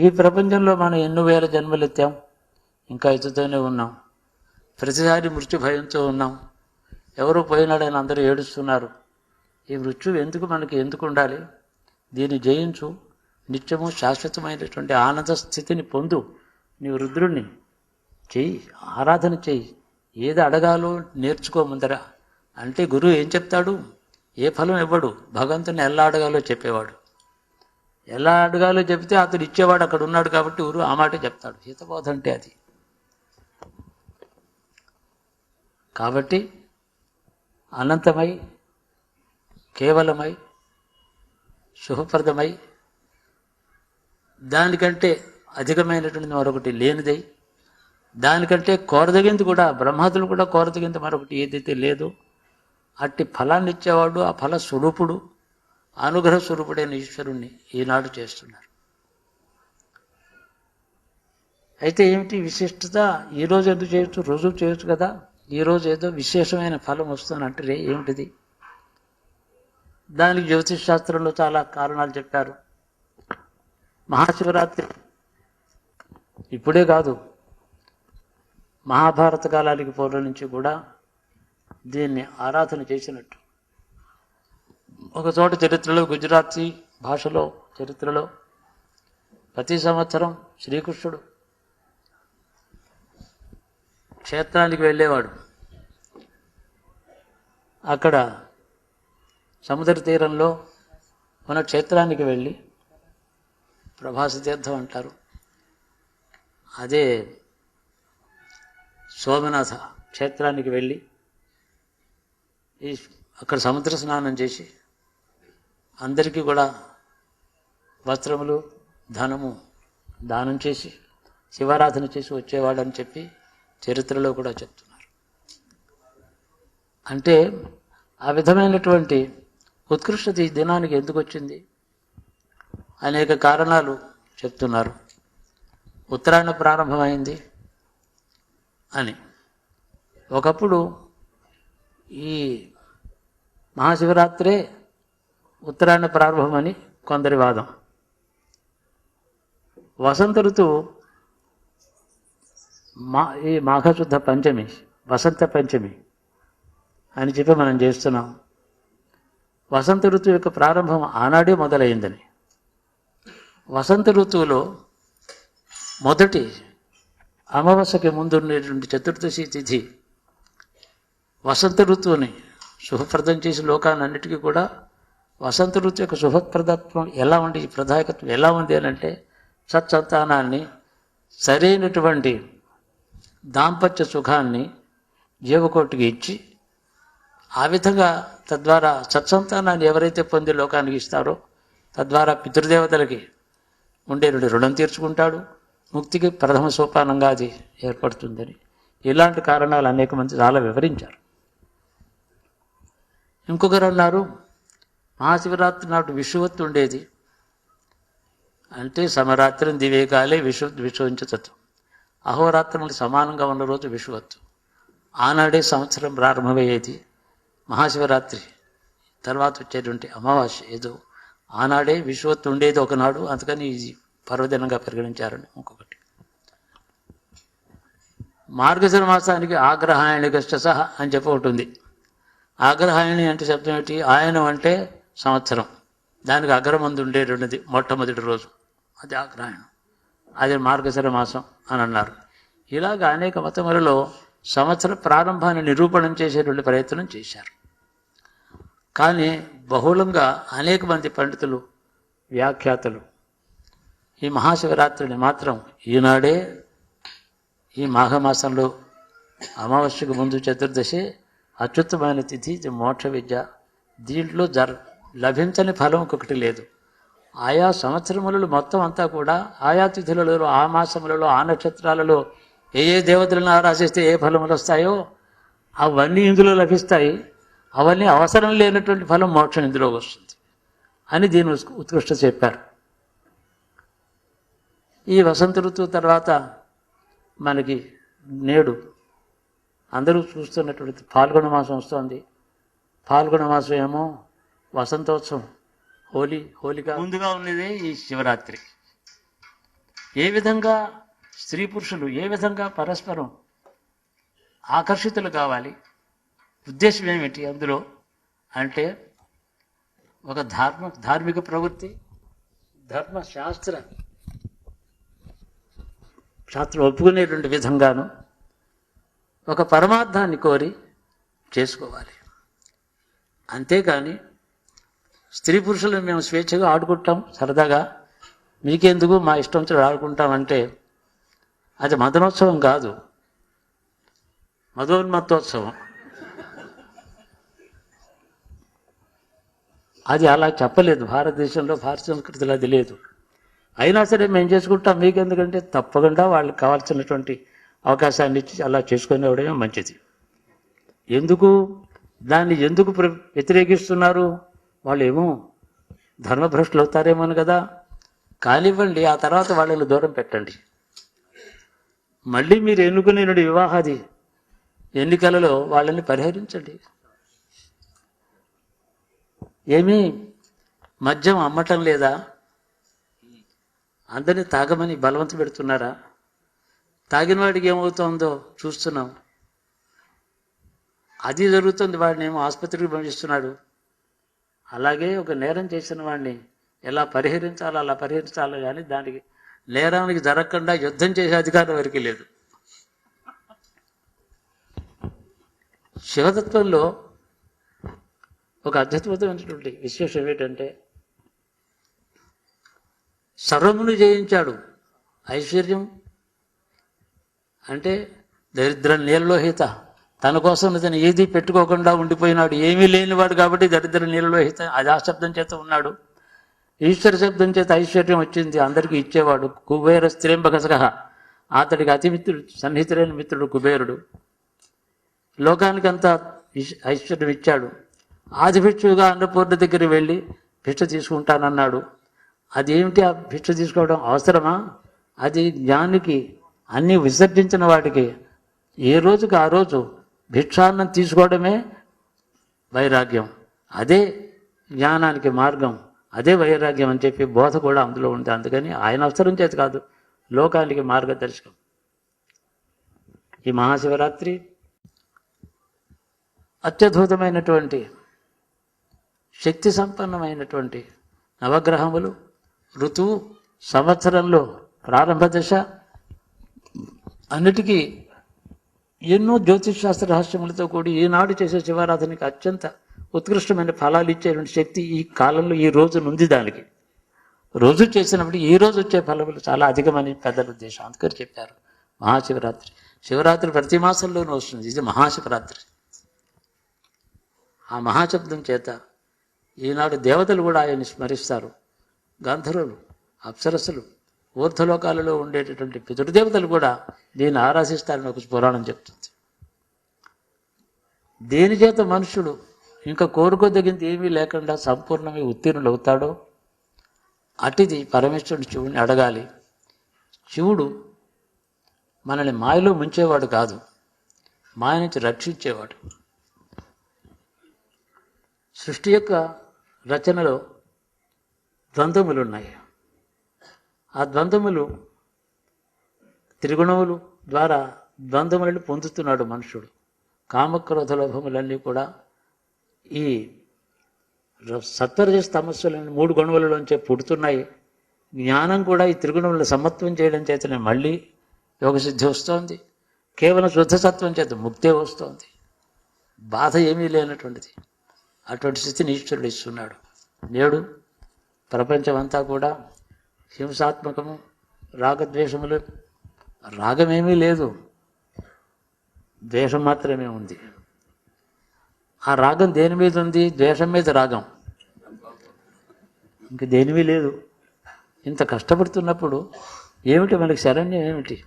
ఈ ప్రపంచంలో మనం ఎన్నో వేల జన్మలు ఎత్తాం, ఇంకా ఎత్తుతూనే ఉన్నాం. ప్రతిసారి మృత్యు భయంతో ఉన్నాం. ఎవరో పోయినాడని అందరూ ఏడుస్తున్నారు. ఈ మృత్యు ఎందుకు ఉండాలి? దీన్ని జయించు, నిత్యము శాశ్వతమైనటువంటి ఆనంద స్థితిని పొందు. నీవు రుద్రుణ్ణి చెయ్యి, ఆరాధన చెయ్యి, ఏది అడగాలో నేర్చుకో ముందర అంటే గురువు ఏం చెప్తాడు? ఏ ఫలం ఇవ్వడు, భగవంతుని ఎలా అడగాలో చెప్పేవాడు. ఎలా అడగాలో చెప్తే అతడు ఇచ్చేవాడు అక్కడ ఉన్నాడు కాబట్టి గురువు ఆ మాట చెప్తాడు. హితబోధ అంటే అది. కాబట్టి అనంతమై, కేవలమై, శుభప్రదమై, దానికంటే అధికమైనటువంటి మరొకటి లేనిదై, దానికంటే కోరదగింది కూడా, బ్రహ్మాదులు కూడా కోరదగింది మరొకటి ఏదైతే లేదో అట్టి ఫలాన్ని ఇచ్చేవాడు, ఆ ఫల స్వరూపుడు, అనుగ్రహ స్వరూపుడైన ఈశ్వరుణ్ణి ఈనాడు చేస్తున్నారు. అయితే ఏమిటి విశిష్టత? ఈరోజు ఎందుకు చేయొచ్చు, రోజు చేయొచ్చు కదా. ఈరోజు ఏదో విశేషమైన ఫలం వస్తుందంటే ఏమిటిది? దానికి జ్యోతిష్ శాస్త్రంలో చాలా కారణాలు చెప్పారు. మహాశివరాత్రి ఇప్పుడే కాదు, మహాభారత కాలానికి పూర్వం నుంచి కూడా దీన్ని ఆరాధన చేసినట్టు. ఒక చోట చరిత్రలో, గుజరాతీ భాషలో చరిత్రలో, ప్రతి సంవత్సరం శ్రీకృష్ణుడు క్షేత్రానికి వెళ్ళేవాడు. అక్కడ సముద్ర తీరంలో మన క్షేత్రానికి వెళ్ళి, ప్రభాస తీర్థం అంటారు, అదే సోమనాథ క్షేత్రానికి వెళ్ళి అక్కడ సముద్ర స్నానం చేసి అందరికీ కూడా వస్త్రములు, ధనము దానం చేసి శివారాధన చేసి వచ్చేవాడని చెప్పి చరిత్రలో కూడా చెప్తున్నారు. అంటే ఆ విధమైనటువంటి ఉత్కృష్టత ఈ దినానికి ఎందుకు వచ్చింది? అనేక కారణాలు చెప్తున్నారు. ఉత్తరాయణ ప్రారంభమైంది అని. ఒకప్పుడు ఈ మహాశివరాత్రే ఉత్తరాయణ ప్రారంభమని కొందరి వాదం. వసంత ఋతువు ఈ మాఘశుద్ధ పంచమి, వసంత పంచమి అని చెప్పి మనం చేస్తున్నాం. వసంత ఋతువు యొక్క ప్రారంభం ఆనాడే మొదలైందని. వసంత ఋతువులో మొదటి అమావాస్యకి ముందు ఉండేటువంటి చతుర్దశి తిథి వసంత ఋతువుని శుభప్రదం చేసి లోకాలన్నిటికీ కూడా వసంత ఋతువు యొక్క శుభప్రదత్వం ఎలా ఉంది, ప్రదాయకత్వం ఎలా ఉంది అని అంటే సత్సంతానాన్ని, సరైనటువంటి దాంపత్య సుఖాన్ని జీవకోటికి ఇచ్చి, ఆ విధంగా తద్వారా సత్సంతానాన్ని ఎవరైతే పొంది లోకానికి ఇస్తారో తద్వారా పితృదేవతలకి ఉండేటువంటి రుణం తీర్చుకుంటాడు, ముక్తికి ప్రథమ సోపానంగా అది ఏర్పడుతుందని ఇలాంటి కారణాలు అనేక మంది చాలా వివరించారు. ఇంకొకరు అన్నారు, మహాశివరాత్రి నాడు విషువత్తు ఉండేది. అంటే సమరాత్రం దివేకాలే విశ్వంచతత్వం, అహోరాత్రములు సమానంగా ఉన్న రోజు విషువత్తు. ఆనాడే సంవత్సరం ప్రారంభమయ్యేది. మహాశివరాత్రి తర్వాత వచ్చేటువంటి అమావాస్య ఏదో ఆనాడే విషువత్తు ఉండేది ఒకనాడు, అందుకని ఇది పర్వదినంగా పరిగణించారని. ఇంకొకటి మార్గశిర మాసానికి ఆగ్రహాయణిక సహ అని చెప్పి ఒకటి ఉంది. ఆగ్రహాయణి అంటే శబ్దం ఏంటి? ఆయనం అంటే సంవత్సరం, దానికి అగ్రమందు ఉండేటువంటిది మొట్టమొదటి రోజు, అది ఆగ్రహాయణం, అది మార్గశిర మాసం అని అన్నారు. ఇలాగ అనేక మతములలో సంవత్సర ప్రారంభాన్ని నిరూపణం చేసేటువంటి ప్రయత్నం చేశారు. కానీ బహుళంగా అనేక మంది పండితులు, వ్యాఖ్యాతలు ఈ మహాశివరాత్రిని మాత్రం ఈనాడే, ఈ మాఘమాసంలో అమావాస్యకు ముందు చతుర్దశి అత్యుత్తమైన తిథి, ఇది మోక్ష విద్య. దీంట్లో లభించని ఫలం ఇంకొకటి లేదు. ఆయా సంవత్సరములలో మొత్తం అంతా కూడా ఆయా తిథులలో, ఆ మాసములలో, ఆ నక్షత్రాలలో ఏ ఏ దేవతలను ఆరాధిస్తే ఏ ఫలములు వస్తాయో అవన్నీ ఇందులో లభిస్తాయి. అవన్నీ అవసరం లేనటువంటి ఫలం మోక్షం ఇందులో వస్తుంది అని దీని ఉత్కృష్ట చెప్పారు. ఈ వసంత ఋతువు తర్వాత మనకి నేడు అందరూ చూస్తున్నటువంటి పాల్గొన మాసం వస్తుంది. పాల్గొన మాసం ఏమో వసంతోత్సవం, హోలిక ముందుగా ఉన్నదే ఈ శివరాత్రి. ఏ విధంగా స్త్రీ పురుషులు ఏ విధంగా పరస్పరం ఆకర్షితులు కావాలి, ఉద్దేశం ఏమిటి అందులో అంటే ఒక ధార్మిక ప్రవృత్తి, శాస్త్రం ఒప్పుకునేటువంటి విధంగాను ఒక పరమార్థాన్ని కోరి చేసుకోవాలి. అంతేకాని స్త్రీ పురుషులు మేము స్వేచ్ఛగా ఆడుకుంటాం, సరదాగా మీకెందుకు మా ఇష్టం ఆడుకుంటామంటే అది మదనోత్సవం కాదు, మదోన్మత్తోత్సవం. అది అలా చెప్పలేదు భారతదేశంలో, భారత సంస్కృతిలో అది లేదు. అయినా సరే మేము చేసుకుంటాం మీకెందుకంటే తప్పకుండా వాళ్ళకి కావాల్సినటువంటి అవకాశాన్ని ఇచ్చి అలా చేసుకునేవడమే మంచిది. దాన్ని ఎందుకు వ్యతిరేకిస్తున్నారు? వాళ్ళు ఏమో ధర్మభ్రష్టులు అవుతారేమోని కదా. కానివ్వండి, ఆ తర్వాత వాళ్ళని దూరం పెట్టండి. మళ్ళీ మీరు ఎన్నుకునే వివాహాది ఎన్నికలలో వాళ్ళని పరిహరించండి. ఏమీ మద్యం అమ్మటం లేదా? అందరినీ తాగమని బలవంత పెడుతున్నారా? తాగిన వాడికి ఏమవుతుందో చూస్తున్నాం. అది జరుగుతుంది. వాడిని ఏమో ఆసుపత్రికి పంపిస్తున్నాడు. అలాగే ఒక నేరం చేసిన వాడిని ఎలా పరిహరించాలో అలా పరిహరించాలో కానీ దానికి నేరానికి జరగకుండా యుద్ధం చేసే అధికారం ఎవరికి లేదు. శివతత్వంలో ఒక అద్భుతమైనటువంటి విశేషం ఏంటంటే సర్వమును జయించాడు. ఐశ్వర్యం అంటే దరిద్రం నీలలోహిత, తన కోసం తను ఏది పెట్టుకోకుండా ఉండిపోయినాడు. ఏమీ లేనివాడు కాబట్టి దరిద్ర నీలలోహిత, అది ఆ శబ్దం చేత ఉన్నాడు. ఈశ్వర శబ్దం చేత ఐశ్వర్యం వచ్చింది, అందరికీ ఇచ్చేవాడు. కుబేర స్త్రీంబకసక, అతడికి అతి మిత్రుడు, సన్నిహితుడైన మిత్రుడు కుబేరుడు. లోకానికంతా ఐశ్వర్యం ఇచ్చాడు. ఆదిభిక్షువుగా అన్నపూర్ణ దగ్గర వెళ్ళి భిక్ష తీసుకుంటానన్నాడు. అదేమిటి ఆ భిక్ష తీసుకోవడం అవసరమా? అది జ్ఞానికి అన్నీ విసర్జించిన వాటికి ఏ రోజుకి ఆ రోజు భిక్షాన్నం తీసుకోవడమే వైరాగ్యం. అదే జ్ఞానానికి మార్గం, అదే వైరాగ్యం అని చెప్పి బోధ కూడా అందులో ఉంది. అందుకని ఆయన అవసరం చేతి కాదు, లోకానికి మార్గదర్శకం. ఈ మహాశివరాత్రి అత్యద్భుతమైనటువంటి శక్తి సంపన్నమైనటువంటి నవగ్రహములు, ఋతువు, సంవత్సరంలో ప్రారంభ దశ అన్నిటికీ ఎన్నో జ్యోతిషశాస్త్ర రహస్యములతో కూడి ఈనాడు చేసే శివారాధనకి అత్యంత ఉత్కృష్టమైన ఫలాలు ఇచ్చేటువంటి శక్తి ఈ కాలంలో ఈ రోజు ఉంది. దానికి రోజు చేసినప్పుడు ఈ రోజు వచ్చే ఫలములు చాలా అధికమని పెద్దల ఉద్దేశం. అందుకని చెప్పారు మహాశివరాత్రి. శివరాత్రి ప్రతి మాసంలోనూ వస్తుంది. ఇది మహాశివరాత్రి. ఆ మహాశబ్దం చేత ఈనాడు దేవతలు కూడా ఆయన్ని స్మరిస్తారు. గంధర్వులు, అప్సరస్సులు, ఊర్ధ్వలోకాలలో ఉండేటటువంటి పితృదేవతలు కూడా దీన్ని ఆరాధిస్తారని ఒక పురాణం చెప్తుంది. దేని చేత మనుషుడు ఇంకా కోరుకోదగింది ఏమీ లేకుండా సంపూర్ణంగా ఉత్తీర్ణులు అవుతాడో అటిది పరమేశ్వరుడు శివుడిని అడగాలి. శివుడు మనల్ని మాయలో ముంచేవాడు కాదు, మాయ నుంచి రక్షించేవాడు. సృష్టి యొక్క రచనలో ద్వంద్వములు ఉన్నాయి. ఆ ద్వంద్వములు త్రిగుణములు ద్వారా ద్వంద్వములను పొందుతున్నాడు మనుషుడు. కామక్రోధ లోభములన్నీ కూడా ఈ సత్వరజ తమస్సులని 3 గుణములలోంచే పుడుతున్నాయి. జ్ఞానం కూడా ఈ త్రిగుణములను సమత్వం చేయడం చేతనే మళ్ళీ యోగసిద్ధి వస్తోంది. కేవలం శుద్ధసత్వం చేత ముక్తే వస్తోంది. బాధ ఏమీ లేనటువంటిది. అటువంటి స్థితిని ఈశ్వరుడు ఇస్తున్నాడు. నేడు ప్రపంచమంతా కూడా హింసాత్మకము, రాగద్వేషములు. రాగమేమీ లేదు, ద్వేషం మాత్రమే ఉంది. ఆ రాగం దేని మీద ఉంది? ద్వేషం మీద రాగం, ఇంక దేనిమీ లేదు. ఇంత కష్టపడుతున్నప్పుడు ఏమిటి మనకి శరణ్యం? ఏమిటి?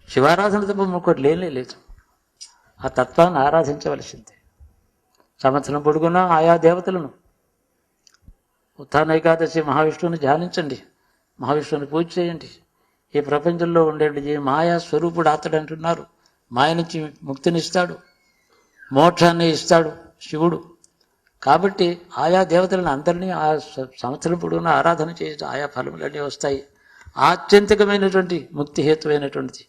శివారాధన తప్ప ఇంకోటి లేనే లేదు. ఆ తత్వాన్ని ఆరాధించవలసిందే. సంవత్సరం పొడుగునా ఆయా దేవతలను, ఉత్థాన ఏకాదశి మహావిష్ణువుని ధ్యానించండి, మహావిష్ణువుని పూజ చేయండి. ఈ ప్రపంచంలో ఉండేది ఈ మాయా స్వరూపుడు అతడు అంటున్నారు. మాయ నుంచి ముక్తినిస్తాడు, మోక్షాన్ని ఇస్తాడు శివుడు. కాబట్టి ఆయా దేవతలను అందరినీ ఆ సంవత్సరం పొడవునా ఆరాధన చేయడం ఆయా ఫలములన్నీ వస్తాయి. ఆత్యంతికమైనటువంటి ముక్తి హేతువైనటువంటి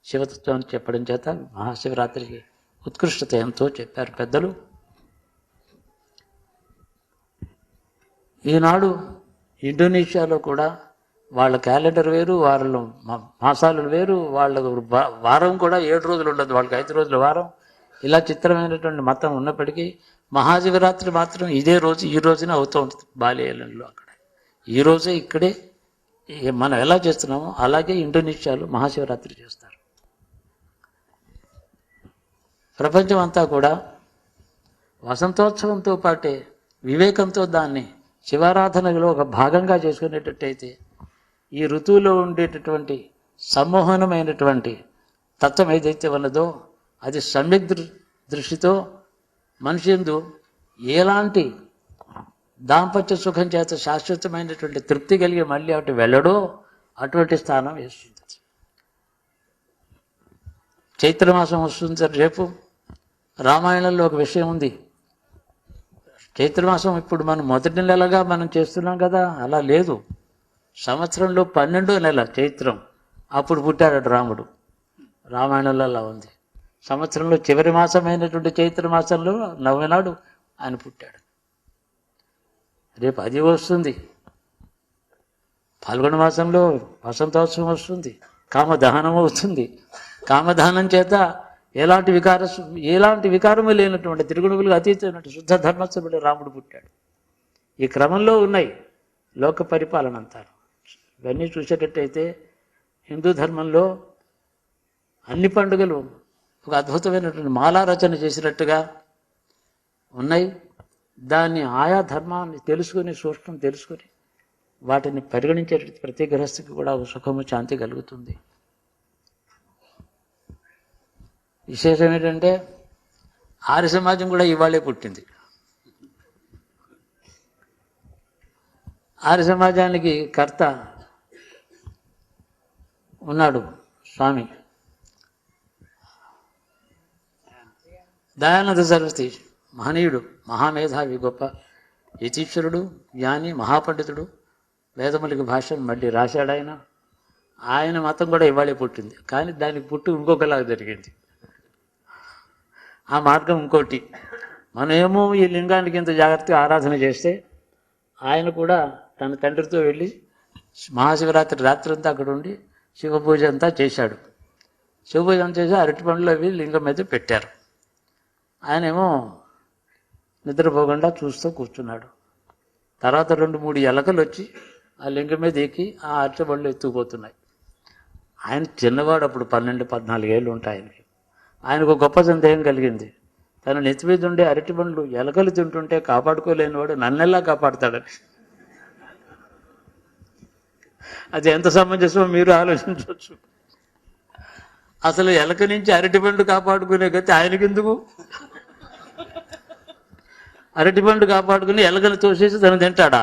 శివతత్వాన్ని చెప్పడం చేత మహాశివరాత్రికి ఉత్కృష్టత ఎంతో చెప్పారు పెద్దలు. ఈనాడు ఇండోనేషియాలో కూడా వాళ్ళ క్యాలెండర్ వేరు, వాళ్ళ మాసాలు వేరు, వాళ్ళ వారం కూడా 7 రోజులు ఉండదు, వాళ్ళకి 5 రోజుల వారం. ఇలా చిత్రమైనటువంటి మతం ఉన్నప్పటికీ మహాశివరాత్రి మాత్రం ఇదే రోజు ఈ రోజునే అవుతూ ఉంటుంది బాలియలంలో. అక్కడ ఈ రోజే ఇక్కడే మనం ఎలా చేస్తున్నామో అలాగే ఇండోనేషియాలో మహాశివరాత్రి చేస్తారు. ప్రపంచం అంతా కూడా వసంతోత్సవంతో పాటే వివేకంతో దాన్ని శివారాధనలో ఒక భాగంగా చేసుకునేటట్టయితే ఈ ఋతువులో ఉండేటటువంటి సమ్మోహనమైనటువంటి తత్వం ఏదైతే ఉన్నదో అది సమ్యక్ దృష్టితో మనిషి యందు ఎలాంటి దాంపత్య సుఖం చేత శాశ్వతమైనటువంటి తృప్తి కలిగి మళ్ళీ అటు వెళ్ళడో అటువంటి స్థానం వేస్తుంది. చైత్రమాసం వస్తుంది. రేపు రామాయణంలో ఒక విషయం ఉంది. చైత్రమాసం ఇప్పుడు మనం మొదటి నెలగా మనం చేస్తున్నాం కదా, అలా లేదు. సంవత్సరంలో 12వ నెల చైత్రం, అప్పుడు పుట్టాడు రాముడు. రామాయణంలో అలా ఉంది. సంవత్సరంలో చివరి మాసమైనటువంటి చైత్రమాసంలో 9వ నాడు ఆయన పుట్టాడు. రేపు అది వస్తుంది. ఫాల్గుణ మాసంలో వసంతోత్సవం వస్తుంది, కామదహనం అవుతుంది. కామదహనం చేత ఎలాంటి వికారము లేనటువంటి తిరుగుడుగులు అతీతమైనటువంటి శుద్ధ ధర్మస్వరుడు రాముడు పుట్టాడు. ఈ క్రమంలో ఉన్నాయి లోక పరిపాలన అంటారు. ఇవన్నీ చూసేటట్టయితే హిందూ ధర్మంలో అన్ని పండుగలు ఒక అద్భుతమైనటువంటి మాలారచన చేసినట్టుగా ఉన్నాయి. దాన్ని ఆయా ధర్మాన్ని తెలుసుకొని సూక్ష్మం తెలుసుకొని వాటిని పరిగణించే ప్రతి గృహస్థికి కూడా సుఖము శాంతి కలుగుతుంది. విశేషం ఏంటంటే ఆర్య సమాజం కూడా ఇవాళే పుట్టింది. ఆర్య సమాజానికి కర్త ఉన్నాడు స్వామి దయానంద సరస్వతి. మహనీయుడు, మహామేధావి, గొప్ప యతీశ్వరుడు, జ్ఞాని, మహాపండితుడు. వేదములకి భాషను మళ్ళీ రాశాడు ఆయన. ఆయన మతం కూడా ఇవాళే పుట్టింది. కానీ దానికి పుట్టు ఇంకొకలాగా జరిగింది. ఆ మార్గం ఇంకోటి. మనమేమో ఈ లింగానికి ఇంత జాగ్రత్తగా ఆరాధన చేస్తే ఆయన కూడా తన తండ్రితో వెళ్ళి మహాశివరాత్రి రాత్రి అంతా అక్కడ ఉండి శివపూజ అంతా చేశాడు. శివపూజ అంతా చేసి అరటి పండ్లు అవి లింగం మీద పెట్టారు. ఆయనేమో నిద్రపోకుండా చూస్తూ కూర్చున్నాడు. తర్వాత 2-3 ఎలకలు వచ్చి ఆ లింగం మీద ఎక్కి ఆ అరటి పండ్లు ఎత్తుకుపోతున్నాయి. ఆయన చిన్నవాడు, అప్పుడు 12-14 ఏళ్ళు ఉంటాయి ఆయనకి. ఆయనకు గొప్ప సందేహం కలిగింది. తన నెత్తి మీద ఉండే అరటి పండ్లు ఎలకలు తింటుంటే కాపాడుకోలేనివాడు నన్నెలా కాపాడుతాడని. అది ఎంత సమంజసమో మీరు ఆలోచించవచ్చు. అసలు ఎలక నుంచి అరటిపండు కాపాడుకునే గతి ఆయనకెందుకు? అరటిపండు కాపాడుకుని ఎలకను తోసేసి తను తింటాడా?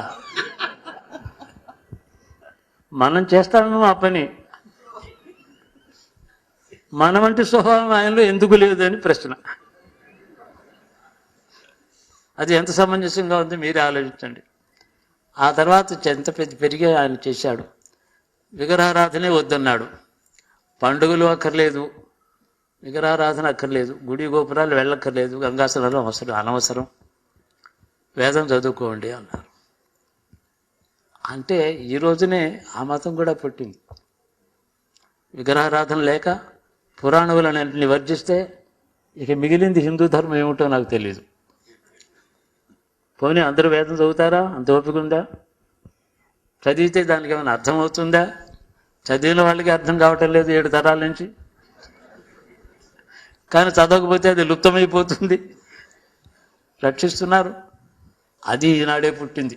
మనం చేస్తాము ఆ పని. మన వంటి స్వభావం ఆయనలో ఎందుకు లేదని ప్రశ్న. అది ఎంత సమంజసంగా ఉంది మీరే ఆలోచించండి. ఆ తర్వాత ఎంత పెరిగి ఆయన చేశాడు. విగ్రహారాధనే వద్దన్నాడు. పండుగలు అక్కర్లేదు, విగ్రహారాధన అక్కర్లేదు, గుడి గోపురాలు వెళ్ళక్కర్లేదు, గంగాస్నానం అనవసరం, వేదం చదువుకోండి అన్నారు. అంటే ఈ రోజునే ఆ మతం కూడా పుట్టింది. విగ్రహారాధన లేక పురాణములన్నింటినీ వర్జిస్తే ఇక మిగిలింది హిందూ ధర్మం ఏమిటో నాకు తెలియదు. పోనీ అందరూ వేదం చదువుతారా? అంత ఓపిక ఉందా? చదివితే దానికి ఏమైనా అర్థం అవుతుందా? చదివిన వాళ్ళకి అర్థం కావటం లేదు 7 తరాల నుంచి. కానీ చదవకపోతే అది లుప్తమైపోతుంది. రక్షిస్తున్నారు. అది ఈనాడే పుట్టింది.